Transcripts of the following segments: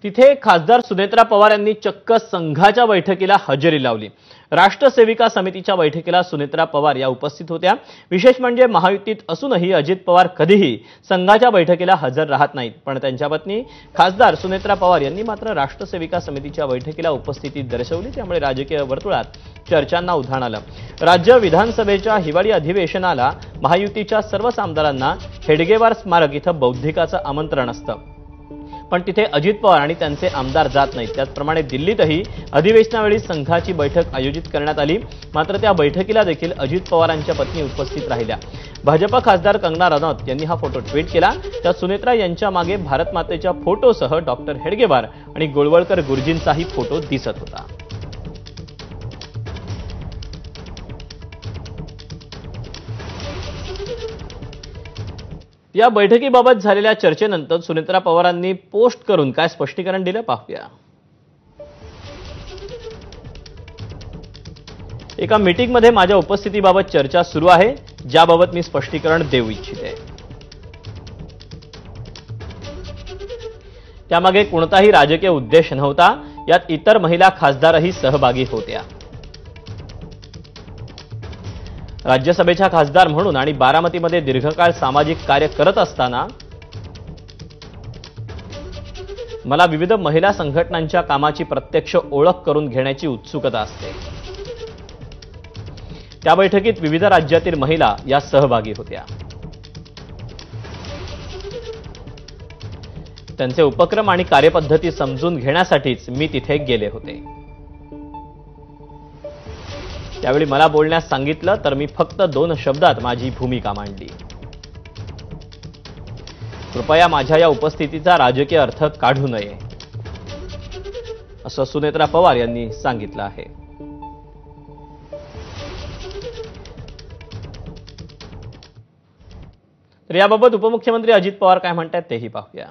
तिथे खासदार सुनेत्रा पवार यांनी चक्क संघाच्या बैठकीला हजेरी लावली। राष्ट्र सेविका समितीच्या बैठकीला सुनेत्रा पवार या उपस्थित होत्या। विशेष म्हणजे महायुतीत असूनही अजित पवार कधीही संघाच्या बैठकीला हजर राहत नाहीत, पण त्यांच्या पत्नी खासदार सुनेत्रा पवार यांनी मात्र राष्ट्र सेविका समितीच्या बैठकीला उपस्थिती दर्शवली। त्यामुळे राजकीय वर्तुळात चर्चांना उधाण आलं। राज्य विधानसभेच्या हिवाळी अधिवेशनाला महायुतीच्या सर्वच आमदारांना हेडगेवार स्मारक इथं बौद्धिकाचं आमंत्रण असतं, पण तिथे अजित पवार आणि त्यांचे आमदार जात नाहीत। त्याचप्रमाणे दिल्लीतही अधिवेशनावेळी संघाची बैठक आयोजित करण्यात आली, मात्र त्या बैठकीला देखील अजित पवारांच्या पत्नी उपस्थित राहिल्या। भाजपा खासदार कंगना रनौत यांनी हा फोटो ट्विट केला। त्यात सुनेत्रा यांच्या मागे भारत मातेच्या फोटोसह डॉक्टर हेडगेवार आणि गोळवळकर गुरुजींचाही फोटो दिसत होता। या बैठकीबाबत झालेल्या चर्चेनंतर सुनेत्रा पवारांनी पोस्ट करून काय स्पष्टीकरण दिलं पाहूया। एका मीटिंगमध्ये माझ्या उपस्थितीबाबत चर्चा सुरू आहे, ज्याबाबत मी स्पष्टीकरण देऊ इच्छिते। त्यामागे कोणताही राजकीय उद्देश नव्हता। यात इतर महिला खासदारही सहभागी होत्या। राज्यसभेच्या खासदार म्हणून आणि बारामतीमध्ये दीर्घकाळ सामाजिक कार्य करत असताना मला विविध महिला संघटनांच्या कामाची प्रत्यक्ष ओळख करून घेण्याची उत्सुकता असते। त्या बैठकीत विविध राज्यातील महिला या सहभागी होत्या। त्यांचे उपक्रम आणि कार्यपद्धती समजून घेण्यासाठीच मी तिथे गेले होते। त्यावेळी मला बोलण्यास सांगितलं तर मी फक्त 2 शब्दात माझी भूमिका मांडली। कृपया माझ्या या उपस्थितीचा राजकीय अर्थ काढू नये, असं सुनेत्रा पवार यांनी सांगितलं आहे। तर याबाबत उपमुख्यमंत्री अजित पवार काय म्हणतात तेही पाहूया।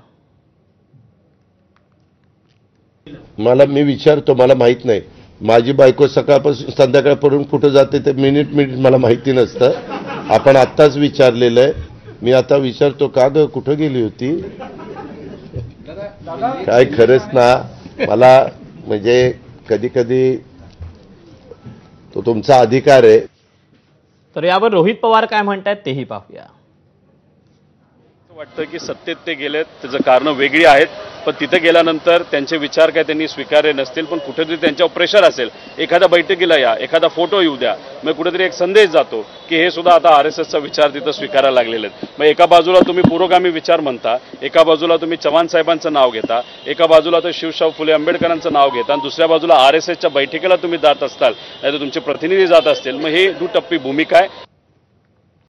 मी विचारतो, मला माहित नाही। माझी बायको सकाळपासून संध्याकाळपर्यंत कुठे जाते ते मिनिट मला माहिती नसतं। आपण आत्ताच विचारलेलं आहे। मी आता विचारतो, का ग कुठे गेली होती? काय खरंच ना, मला म्हणजे कधी कधी तो तुमचा अधिकार आहे। तर यावर रोहित पवार काय म्हणतात तेही पाहूया। वाटतं की सत्तेत ते गेलेत, त्याचं कारण वेगळी आहेत, पण तिथे गेल्यानंतर त्यांचे विचार काय त्यांनी स्वीकारले नसतील, पण कुठेतरी त्यांच्यावर प्रेशर असेल। एखाद्या बैठकीला या, एखादा फोटो येऊ द्या, मग कुठेतरी एक संदेश जातो की हे सुद्धा आता आरएसएसचा विचार तिथं स्वीकारायला लागलेले आहेत। मग एका बाजूला तुम्ही पुरोगामी विचार म्हणता, एका बाजूला तुम्ही चव्हाण साहेबांचं नाव घेता, एका बाजूला तर शिवशाहू फुले आंबेडकरांचं नाव घेता, आणि दुसऱ्या बाजूला आरएसएसच्या बैठकीला तुम्ही जात असताल, नाही तर तुमचे प्रतिनिधी जात असतील। मग ही दुटप्पी भूमिका आहे।